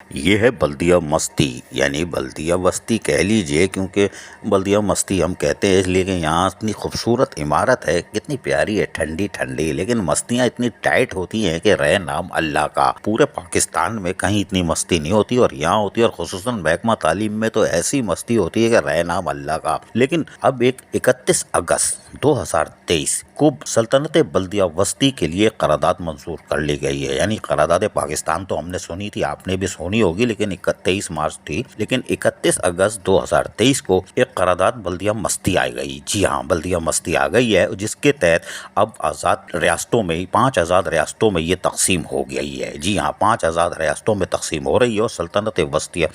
ये है बल्दिया मस्ती यानी बल्दिया बस्ती कह लीजिए, क्योंकि बल्दिया मस्ती हम कहते हैं इसलिए कि यहाँ इतनी खूबसूरत इमारत है, कितनी प्यारी है, ठंडी ठंडी, लेकिन मस्तियाँ इतनी टाइट होती हैं कि रहे नाम अल्लाह का। पूरे पाकिस्तान में कहीं इतनी मस्ती नहीं होती और यहाँ होती है, और खुसूसन महकमा तालीम में तो ऐसी मस्ती होती है कि रहे नाम अल्लाह का। लेकिन अब एक 31 अगस्त 2023 को सल्तनत बल्दिया बस्ती के लिए करारदाद मंजूर कर ली गई है। यानी करारदाद पाकिस्तान तो हमने सुनी थी, आपने भी सुनी होगी, लेकिन 23 मार्च थी, लेकिन 31 अगस्त 2023 को एक करारदाद बल्दिया मस्ती आ गई। जी हाँ, बल्दिया मस्ती आ गई है, जिसके तहत अब आज़ाद रियासतों में 5 आज़ाद रियासतों में ये तकसीम हो गई है। जी हाँ, 5 आज़ाद रियासतों में तकसीम हो रही है और सल्तनत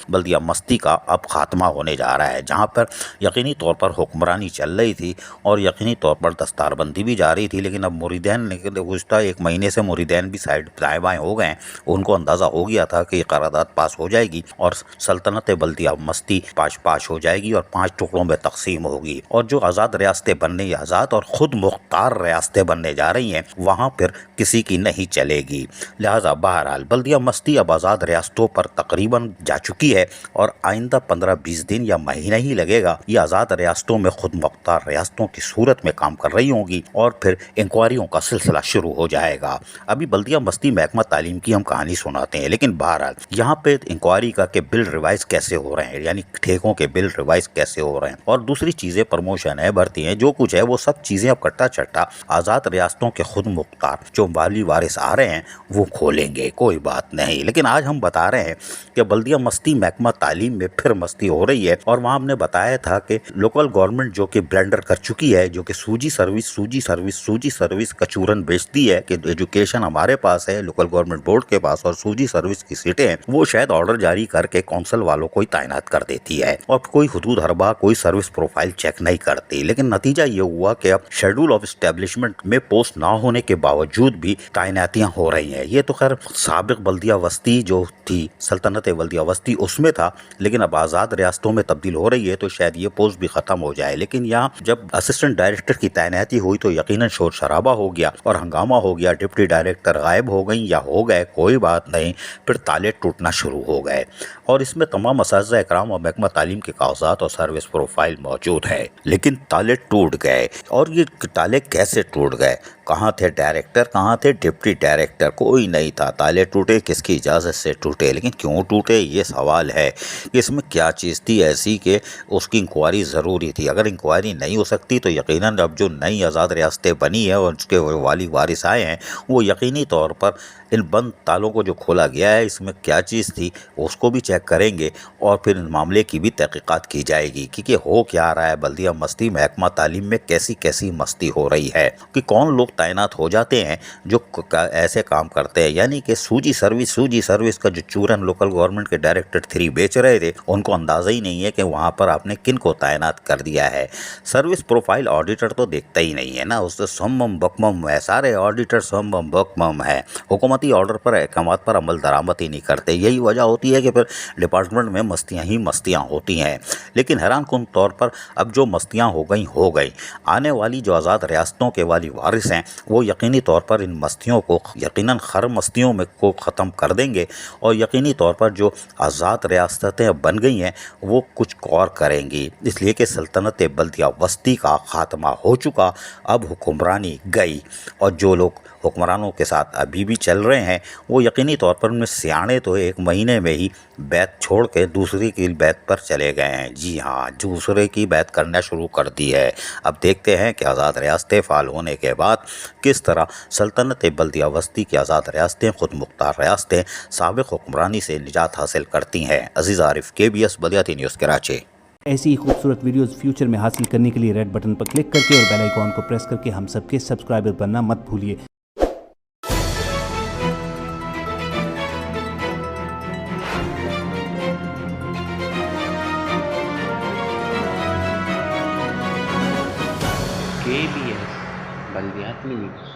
बल्दिया मस्ती का अब खात्मा होने जा रहा है, जहाँ पर यकीनी तौर पर हुक्मरानी चल रही थी और यकीनी तौर पर दस्तारबंदी भी जा रही थी। लेकिन अब मुरीदैन गुज़श्ता एक महीने से मुरीदैन भी साइड दाएँ बाएँ हो गए हैं। उनको अंदाज़ा हो गया था कि ये करारदाद पास हो जाएगी और सल्तनत बल्दिया मस्ती पाश हो जाएगी और 5 टुकड़ों में तकसीम होगी, और जो आज़ाद रियासतें बनने, आज़ाद और ख़ुद मुख्तार रियासतें बनने जा रही हैं, वहाँ फिर किसी की नहीं चलेगी। लिहाजा बहरहाल बल्दिया मस्ती अब आज़ाद रियासतों पर तकरीबन जा चुकी है और आइंदा 15-20 दिन या महीना ही लगेगा, ये आज़ाद रियासतों में खुद मुख्तार रियासतों की सूरत में काम कर रही होंगी और फिर इंक्वायरियों का सिलसिला शुरू हो जाएगा। अभी बल्दिया मस्ती महकमा तालीम की हम कहानी सुनाते हैं, लेकिन बहरहाल यहाँ पे इंक्वायरी का के बिल रिवाइज कैसे हो रहे हैं, यानी ठेकों के बिल रिवाइज कैसे हो रहे हैं, और दूसरी चीज़ें प्रमोशन है, भर्ती है, जो कुछ है वो सब चीज़ें अब कट्टा चट्टा आज़ाद रियासतों के खुद मुख्तार जो वाली वारिस आ रहे हैं वो खोलेंगे, कोई बात नहीं। लेकिन आज हम बता रहे हैं कि बल्दिया मस्ती महकमा तालीम में फिर मस्ती हो रही है, और वहाँ हमने बताया था कि लोकल गवर्नमेंट जो कि ब्लेंडर कर चुकी है, जो कि सूजी सर्विस का चूरन बेचती है कि एजुकेशन हमारे पास है, लोकल गवर्नमेंट बोर्ड के पास, और सूजी सर्विस की सीटें हैं वो शायद ऑर्डर जारी करके कौंसल वालों को ही तैनात कर देती है और कोई हुदूद हरबा कोई सर्विस प्रोफाइल चेक नहीं करती। लेकिन नतीजा ये हुआ कि अब शेड्यूल ऑफ एस्टेब्लिशमेंट में पोस्ट ना होने के बावजूद भी तैनातियां हो रही हैं। ये तो खैर साबिक बल्दिया बस्ती जो थी, सल्तनत बल्दिया बस्ती, उसमें था, लेकिन अब आज़ाद रियासतों में तब्दील हो रही है तो शायद ये पोस्ट भी खत्म हो जाए। लेकिन यहाँ जब असिस्टेंट डायरेक्टर की तैनाती हुई तो यकीनन शोर शराबा हो गया और हंगामा हो गया, डिप्टी डायरेक्टर गायब हो गई या हो गए, कोई बात नहीं, फिर ताले टूटना शुरू हो गए और इसमें तमाम असातिज़ा इकराम और महकमा तालीम के कागजात और सर्विस प्रोफाइल मौजूद है। लेकिन ताले टूट गए, और ये ताले कैसे टूट गए? कहाँ थे डायरेक्टर, कहाँ थे डिप्टी डायरेक्टर? कोई नहीं था। ताले टूटे किसकी इजाज़त से टूटे, लेकिन क्यों टूटे ये सवाल है कि इसमें क्या चीज़ थी ऐसी कि उसकी इंक्वायरी ज़रूरी थी। अगर इंक्वायरी नहीं हो सकती तो यकीनन अब जो नई आज़ाद रियासतें बनी है और उसके वाली वारिस आए हैं वो यकीनी तौर पर इन बंद तालों को जो खोला गया है इसमें क्या चीज़ थी उसको भी चेक करेंगे और फिर इन मामले की भी तहकीकात की जाएगी कि हो क्या रहा है बल्दिया मस्ती महकमा तालीम में, कैसी कैसी मस्ती हो रही है, कि कौन लोग तैनात हो जाते हैं जो ऐसे काम करते हैं। यानी कि सूजी सर्विस का जो चूरन लोकल गवर्नमेंट के डायरेक्टर 3 बेच रहे थे उनको अंदाज़ा ही नहीं है कि वहाँ पर आपने किन को तैनात कर दिया है। सर्विस प्रोफाइल ऑडिटर तो देखता ही नहीं है ना, उससे समम बकमम है, सारे ऑडिटर समम बकमम है, हुकूमती ऑर्डर पर अहकामात पर अमल दरामद ही नहीं करते। यही वजह होती है कि फिर डिपार्टमेंट में मस्तियाँ ही मस्तियाँ होती हैं। लेकिन हैरान कुन तौर पर अब जो मस्तियाँ हो गई, आने वाली जो आज़ाद रियासतों के वाली वारिस हैं वो यकीनी तौर पर इन मस्तियों को यकीनन खर मस्तियों में को ख़त्म कर देंगे और यकीनी तौर पर जो आज़ाद रियासतें बन गई हैं वो कुछ और करेंगी। इसलिए कि सल्तनत बल्दिया बस्ती का ख़ात्मा हो चुका, अब हुक्मरानी गई और जो लोग हुक्मरानों के साथ अभी भी चल रहे हैं वो यकीनी तौर पर उनमें सियाने तो 1 महीने में ही बैत छोड़ के दूसरी की बैत पर चले गए हैं। जी हाँ, दूसरे की बैत करना शुरू कर दी है। अब देखते हैं कि आज़ाद रियासतें फ़ाल होने के बाद किस तरह सल्तनत बल्दिया बस्ती की आज़ाद रियासतें, खुद मुख्तार रियासतें साबिक़ हुक्मरानी से निजात हासिल करती हैं। अज़ीज़ आरिफ, KBS बल्दियाती न्यूज़ कराची। ऐसी ही खूबसूरत वीडियोस फ्यूचर में हासिल करने के लिए रेड बटन पर क्लिक करके और बेल आइकॉन को प्रेस करके हम सबके सब्सक्राइबर बनना मत भूलिए। KBS बल्दियाती न्यूज़।